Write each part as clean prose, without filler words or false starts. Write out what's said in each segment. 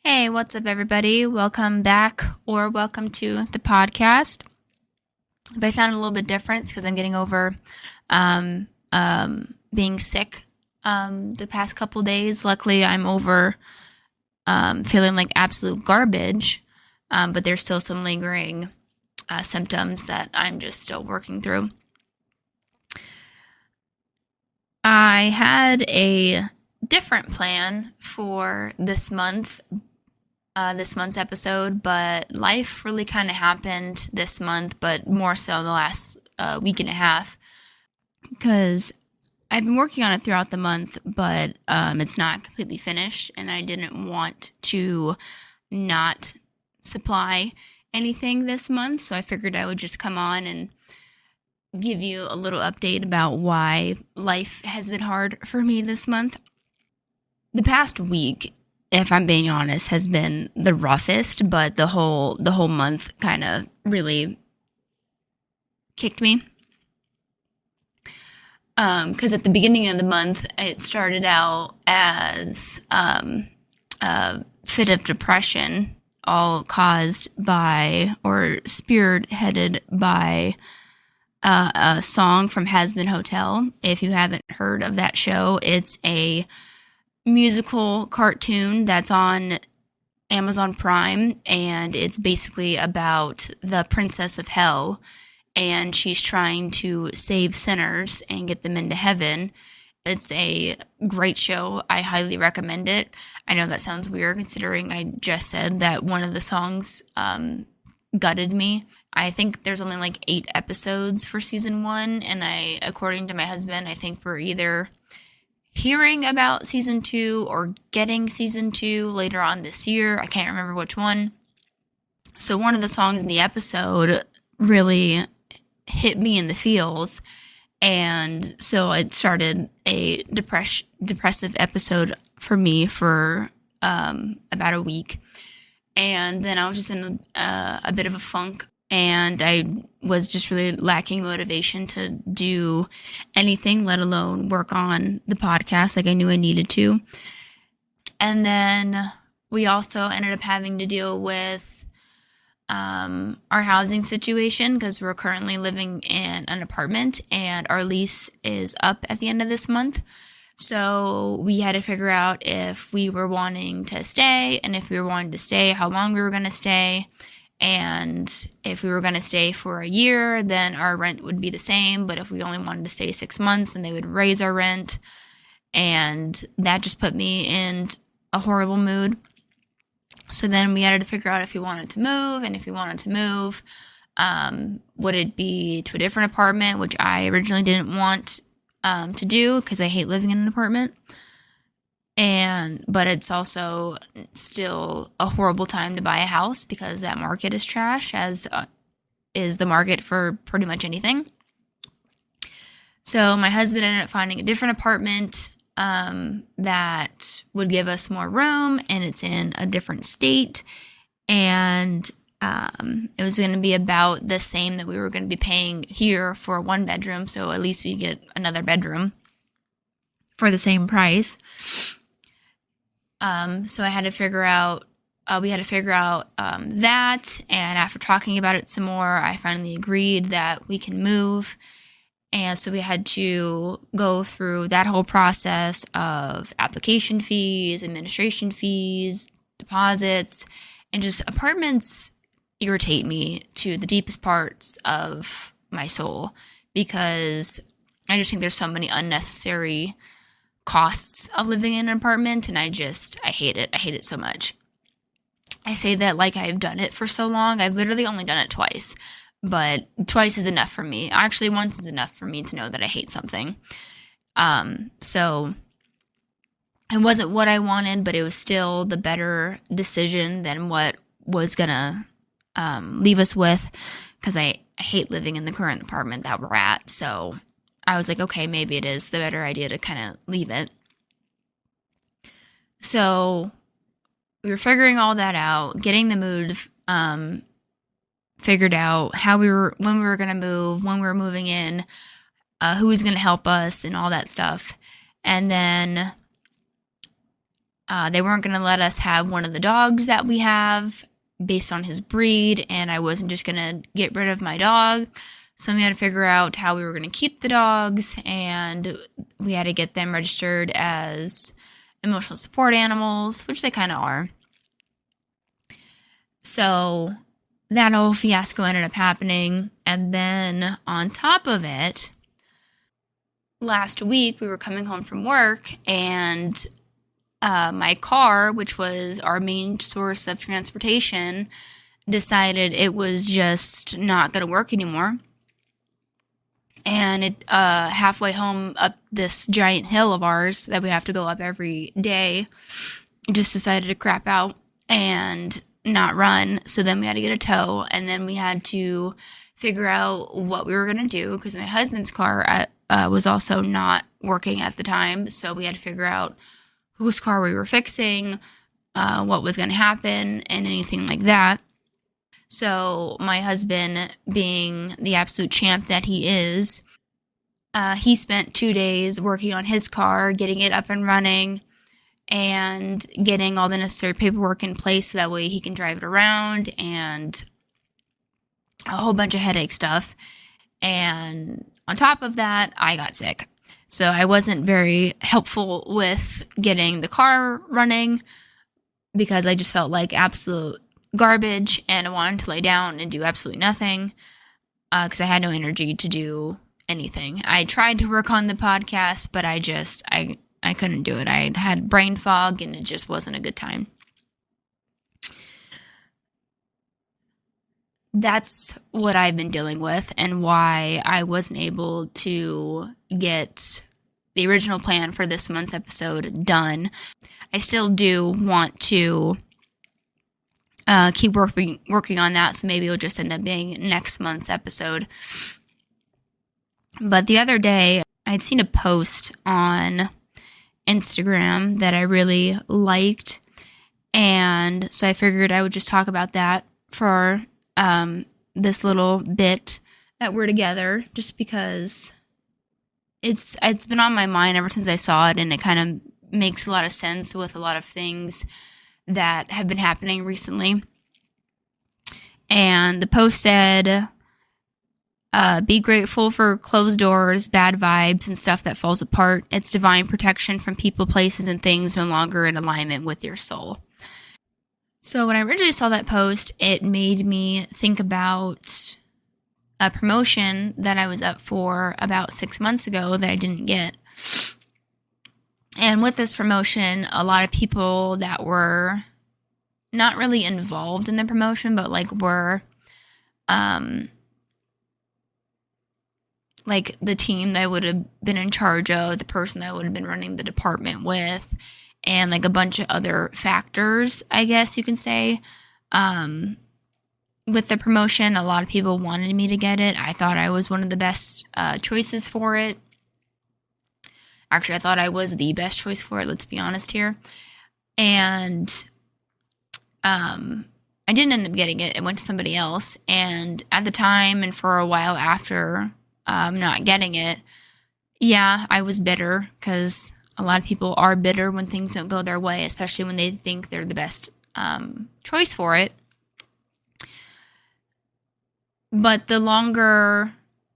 Hey, what's up, everybody? Welcome back or welcome to the podcast. If I sound a little bit different, it's because I'm getting over being sick the past couple days. Luckily, I'm over feeling like absolute garbage, but there's still some lingering symptoms that I'm just still working through. I had a different plan for this month's episode, but life really kind of happened this month, but more so in the last week and a half, because I've been working on it throughout the month, but it's not completely finished, and I didn't want to not supply anything this month, so I figured I would just come on and give you a little update about why life has been hard for me this month. The past week, if I'm being honest, has been the roughest, but the whole month kind of really kicked me. Because at the beginning of the month, it started out as a fit of depression, all caused by or spearheaded by a song from Hazbin Hotel. If you haven't heard of that show, it's a musical cartoon that's on Amazon Prime, and it's basically about the Princess of Hell, and she's trying to save sinners and get them into heaven. It's a great show. I highly recommend it. I know that sounds weird considering I just said that one of the songs gutted me. I think there's only like 8 episodes for season 1, and according to my husband, I think we're either hearing about season 2 or getting season 2 later on this year. I can't remember which one. So one of the songs in the episode really hit me in the feels, and so it started a depressive episode for me for about a week. And then I was just in a bit of a funk, and I was just really lacking motivation to do anything, let alone work on the podcast like I knew I needed to. And then we also ended up having to deal with our housing situation, because we're currently living in an apartment and our lease is up at the end of this month. So we had to figure out if we were wanting to stay, and if we were wanting to stay, how long we were going to stay. And if we were going to stay for a year, then our rent would be the same. But if we only wanted to stay 6 months, then they would raise our rent. And that just put me in a horrible mood. So then we had to figure out if we wanted to move. And if we wanted to move, would it be to a different apartment, which I originally didn't want to do because I hate living in an apartment. But it's also still a horrible time to buy a house because that market is trash, as is the market for pretty much anything. So my husband ended up finding a different apartment that would give us more room, and it's in a different state, and it was going to be about the same that we were going to be paying here for a 1-bedroom, so at least we get another bedroom for the same price. So I had to figure out, we had to figure out that, and after talking about it some more, I finally agreed that we can move. And so we had to go through that whole process of application fees, administration fees, deposits, and just apartments irritate me to the deepest parts of my soul, because I just think there's so many unnecessary costs of living in an apartment, and I hate it. I hate it so much. I say that like I've done it for so long. I've literally only done it twice, but twice is enough for me. Actually, once is enough for me to know that I hate something. So it wasn't what I wanted, but it was still the better decision than what was gonna leave us with, because I hate living in the current apartment that we're at. So I was like, okay, maybe it is the better idea to kind of leave it. So we were figuring all that out, getting the move figured out, when we were going to move, when we were moving in, who was going to help us, and all that stuff. And then They weren't going to let us have one of the dogs that we have based on his breed, and I wasn't just going to get rid of my dog. So we had to figure out how we were going to keep the dogs, and we had to get them registered as emotional support animals, which they kind of are. So that whole fiasco ended up happening. And then on top of it, last week we were coming home from work, and my car, which was our main source of transportation, decided it was just not going to work anymore. And it halfway home up this giant hill of ours that we have to go up every day, it just decided to crap out and not run. So then we had to get a tow, and then we had to figure out what we were going to do because my husband's car was also not working at the time. So we had to figure out whose car we were fixing, what was going to happen, and anything like that. So my husband, being the absolute champ that he is, he spent 2 days working on his car, getting it up and running, and getting all the necessary paperwork in place so that way he can drive it around, and a whole bunch of headache stuff. And on top of that, I got sick. So I wasn't very helpful with getting the car running because I just felt like absolute garbage, and I wanted to lay down and do absolutely nothing because I had no energy to do anything. I tried to work on the podcast, but I couldn't do it. I had brain fog, and it just wasn't a good time. That's what I've been dealing with, and why I wasn't able to get the original plan for this month's episode done. I still do want to keep working on that, so maybe it'll just end up being next month's episode. But the other day, I'd seen a post on Instagram that I really liked, and so I figured I would just talk about that for this little bit that we're together, just because it's been on my mind ever since I saw it, and it kind of makes a lot of sense with a lot of things that have been happening recently. And the post said, be grateful for closed doors, bad vibes, and stuff that falls apart. It's divine protection from people, places, and things no longer in alignment with your soul. So when I originally saw that post, it made me think about a promotion that I was up for about 6 months ago that I didn't get. And with this promotion, a lot of people that were not really involved in the promotion, but were like the team that I would have been in charge of, the person that I would have been running the department with, and like a bunch of other factors, I guess you can say. With the promotion, a lot of people wanted me to get it. I thought I was one of the best choices for it. Actually, I thought I was the best choice for it, let's be honest here. And I didn't end up getting it. It went to somebody else. And at the time, and for a while after not getting it, yeah, I was bitter, because a lot of people are bitter when things don't go their way, especially when they think they're the best choice for it. But the longer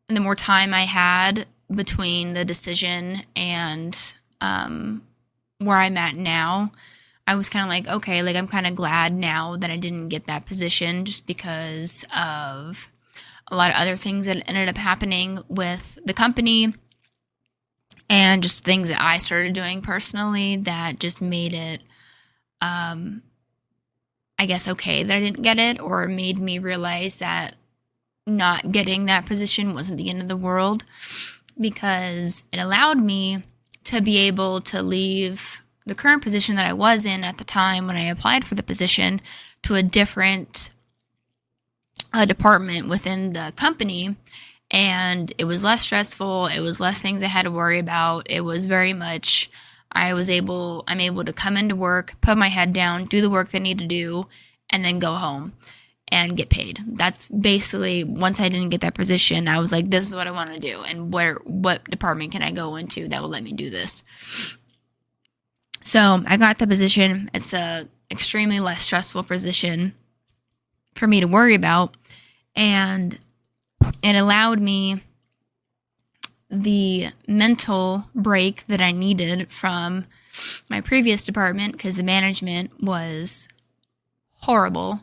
and the more time I had between the decision and where I'm at now, I was kind of like, okay, like I'm kind of glad now that I didn't get that position, just because of a lot of other things that ended up happening with the company, and just things that I started doing personally that just made it, I guess, okay that I didn't get it, or made me realize that not getting that position wasn't the end of the world, because it allowed me to be able to leave the current position that I was in at the time when I applied for the position to a different department within the company. And it was less stressful. It was less things I had to worry about. It was very much, I'm able to come into work, put my head down, do the work that I need to do, and then go home and get paid. That's basically, once I didn't get that position, I was like, this is what I want to do, and what department can I go into that will let me do this? So I got the position. It's a extremely less stressful position for me to worry about. And it allowed me the mental break that I needed from my previous department, because the management was horrible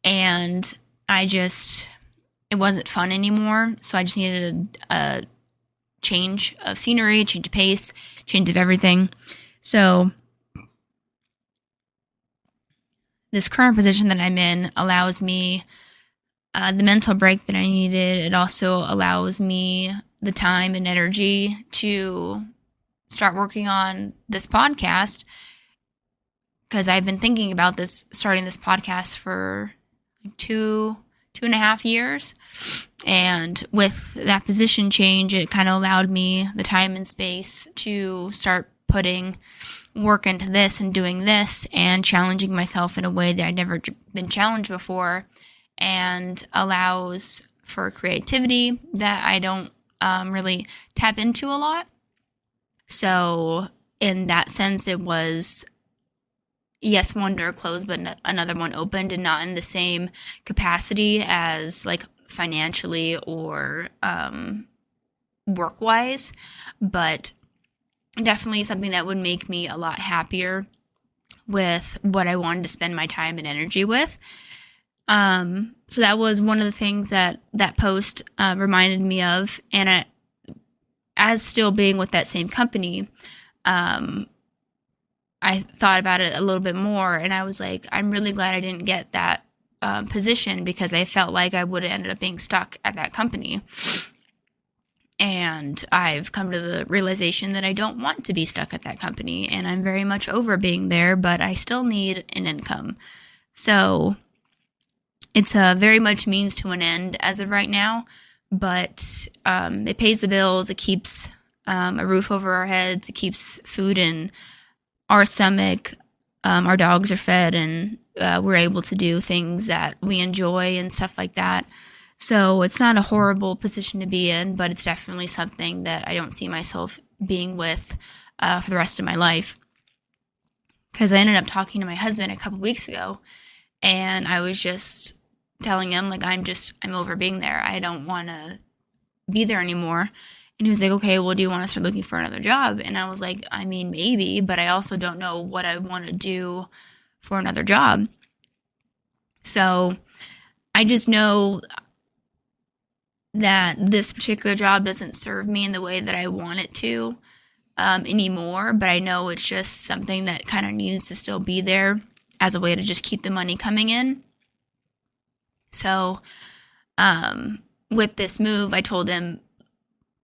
and it wasn't fun anymore. So I just needed a change of scenery, change of pace, change of everything. So this current position that I'm in allows me the mental break that I needed. It also allows me the time and energy to start working on this podcast, because I've been thinking about starting this podcast for 2.5 years. And with that position change, it kind of allowed me the time and space to start putting work into this and doing this and challenging myself in a way that I'd never been challenged before, and allows for creativity that I don't really tap into a lot. So in that sense, it was, yes, one door closed, but another one opened, and not in the same capacity as like financially or work-wise, but definitely something that would make me a lot happier with what I wanted to spend my time and energy with. So that was one of the things that post reminded me of. And as still being with that same company, I thought about it a little bit more, and I was like, I'm really glad I didn't get that position, because I felt like I would have ended up being stuck at that company. And I've come to the realization that I don't want to be stuck at that company, and I'm very much over being there, but I still need an income. So it's a very much means to an end as of right now, but it pays the bills. It keeps a roof over our heads. It keeps food in our stomach. Our dogs are fed, and we're able to do things that we enjoy and stuff like that. So it's not a horrible position to be in, but it's definitely something that I don't see myself being with for the rest of my life. Because I ended up talking to my husband a couple weeks ago, and I was just telling him, like, I'm over being there. I don't want to be there anymore. And he was like, okay, well, do you want to start looking for another job? And I was like, I mean, maybe, but I also don't know what I want to do for another job. So I just know that this particular job doesn't serve me in the way that I want it to anymore, but I know it's just something that kind of needs to still be there as a way to just keep the money coming in. So with this move, I told him,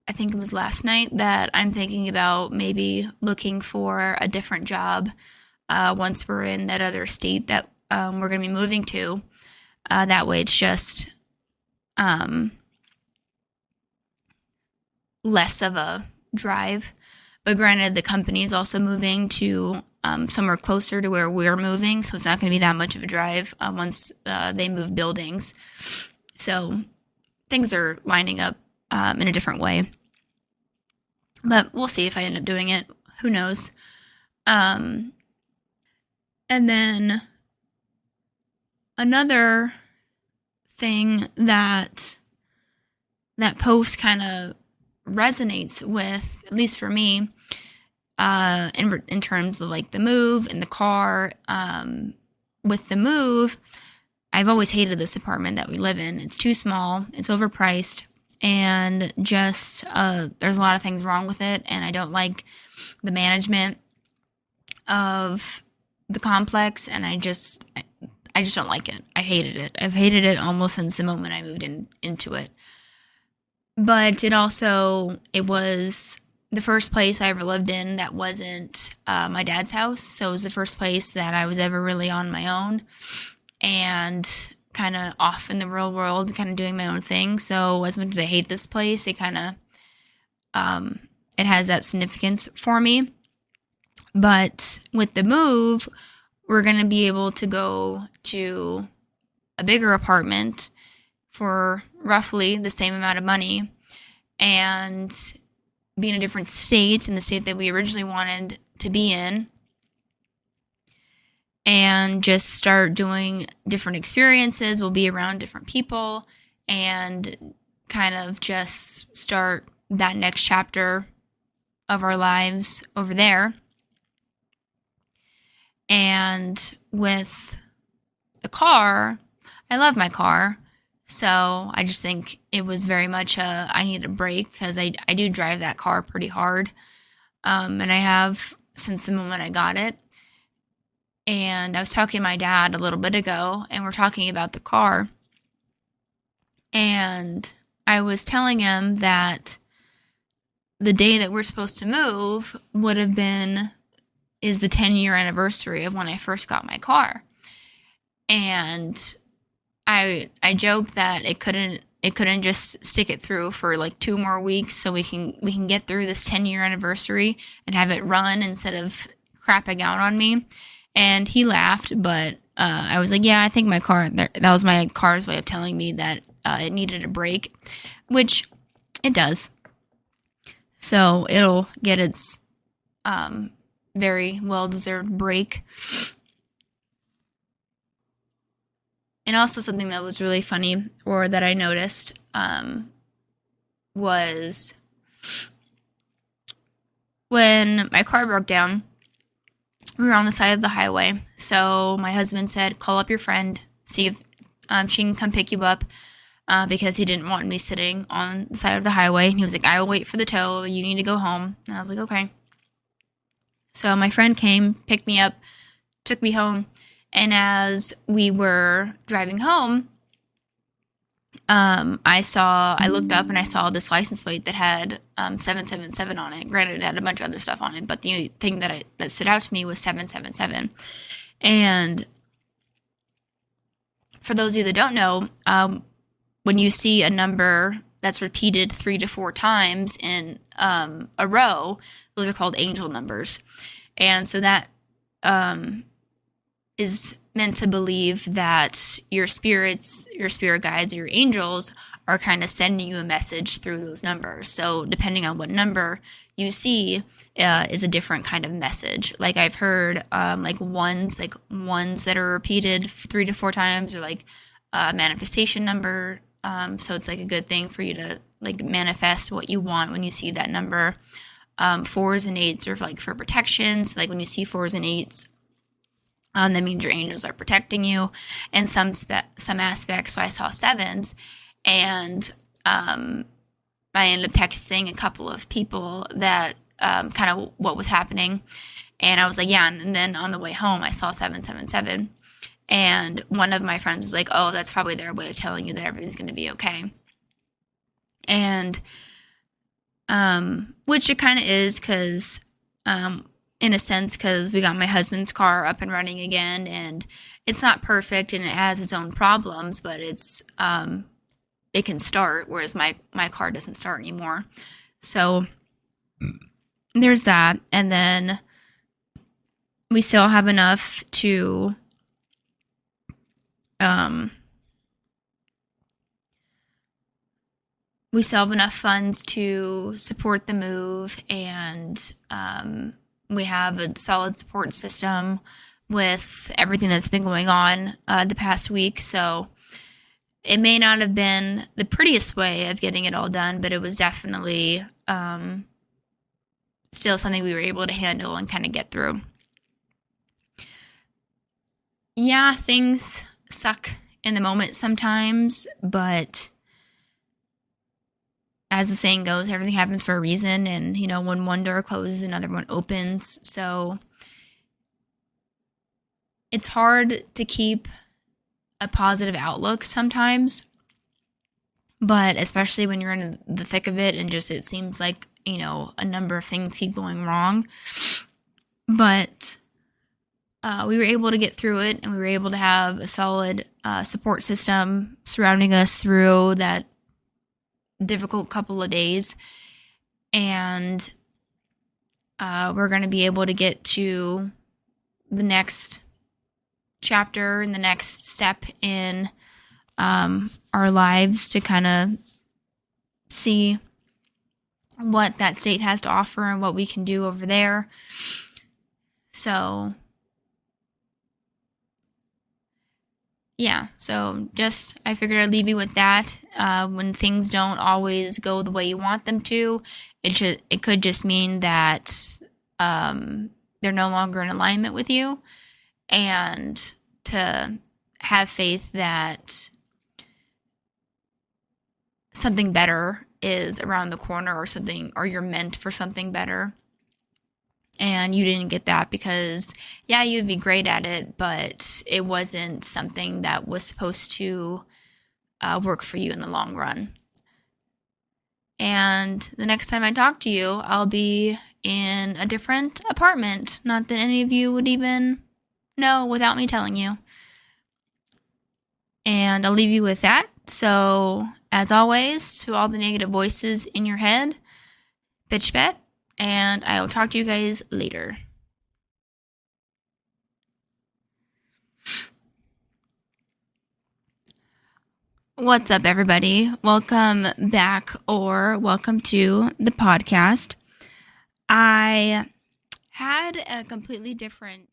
I think it was last night, that I'm thinking about maybe looking for a different job once we're in that other state that we're going to be moving to. That way it's just less of a drive. But granted, the company is also moving to somewhere closer to where we're moving, so it's not going to be that much of a drive once they move buildings. So things are lining up in a different way. But we'll see if I end up doing it. Who knows? And then another thing that post kind of resonates with, at least for me, in terms of like the move and the car. With the move, I've always hated this apartment that we live in. It's too small, it's overpriced, and just there's a lot of things wrong with it, and I don't like the management of the complex, and I just don't like it. I hated it. I've hated it almost since the moment I moved into it. But it was the first place I ever lived in that wasn't my dad's house. So it was the first place that I was ever really on my own and kind of off in the real world, kind of doing my own thing. So as much as I hate this place, it kind of, it has that significance for me. But with the move, we're going to be able to go to a bigger apartment for roughly the same amount of money and be in a different state, in the state that we originally wanted to be in. and just start doing different experiences. We'll be around different people and kind of just start that next chapter of our lives over there. And with the car, I love my car. So I just think it was very much I need a break, because I do drive that car pretty hard. And I have since the moment I got it. And I was talking to my dad a little bit ago, and we're talking about the car. And I was telling him that the day that we're supposed to move is the 10-year anniversary of when I first got my car. And I joked that it couldn't just stick it through for like 2 more weeks so we can get through this 10-year anniversary and have it run instead of crapping out on me. And he laughed, but I was like, yeah, I think that was my car's way of telling me that it needed a break, which it does. So it'll get its very well-deserved break. And also something that was really funny, or that I noticed, was when my car broke down, we were on the side of the highway. So my husband said, call up your friend, see if she can come pick you up, because he didn't want me sitting on the side of the highway. And he was like, I will wait for the tow. You need to go home. And I was like, okay. So my friend came, picked me up, took me home. And as we were driving home, I looked up and I saw this license plate that had 777 on it. Granted, it had a bunch of other stuff on it, but the thing that stood out to me was 777. And for those of you that don't know, when you see a number that's repeated 3 to 4 times in a row, those are called angel numbers. And so that is meant to believe that your spirit guides, or your angels are kind of sending you a message through those numbers. So depending on what number you see is a different kind of message. Like I've heard ones that are repeated 3 to 4 times, or like a manifestation number. So it's like a good thing for you to like manifest what you want when you see that number. 4s and 8s are like for protection. So like when you see 4s and 8s, that means your angels are protecting you in some aspects. So I saw 7s, and I ended up texting a couple of people that kind of what was happening. And I was like, yeah. And then on the way home, I saw 777. And one of my friends was like, oh, that's probably their way of telling you that everything's going to be okay. And which it kind of is, because in a sense, because we got my husband's car up and running again, and it's not perfect and it has its own problems, but it's it can start, whereas my car doesn't start anymore. So there's that. And then we still have enough to we still have enough funds to support the move, and we have a solid support system with everything that's been going on the past week. So it may not have been the prettiest way of getting it all done, but it was definitely still something we were able to handle and kind of get through. Yeah, things suck in the moment sometimes, but as the saying goes, everything happens for a reason. And, when one door closes, another one opens. So it's hard to keep a positive outlook sometimes, but especially when you're in the thick of it and just it seems like, a number of things keep going wrong. But we were able to get through it, and we were able to have a solid support system surrounding us through that difficult couple of days. And we're going to be able to get to the next chapter and the next step in our lives to kind of see what that state has to offer and what we can do over there. So yeah, so just I figured I'd leave you with that. When things don't always go the way you want them to, it could just mean that they're no longer in alignment with you, and to have faith that something better is around the corner, or you're meant for something better. And you didn't get that because, yeah, you'd be great at it, but it wasn't something that was supposed to work for you in the long run. And the next time I talk to you, I'll be in a different apartment. Not that any of you would even know without me telling you. And I'll leave you with that. So, as always, to all the negative voices in your head, bitch bet. And I will talk to you guys later. What's up, everybody? Welcome back, or welcome to the podcast. I had a completely different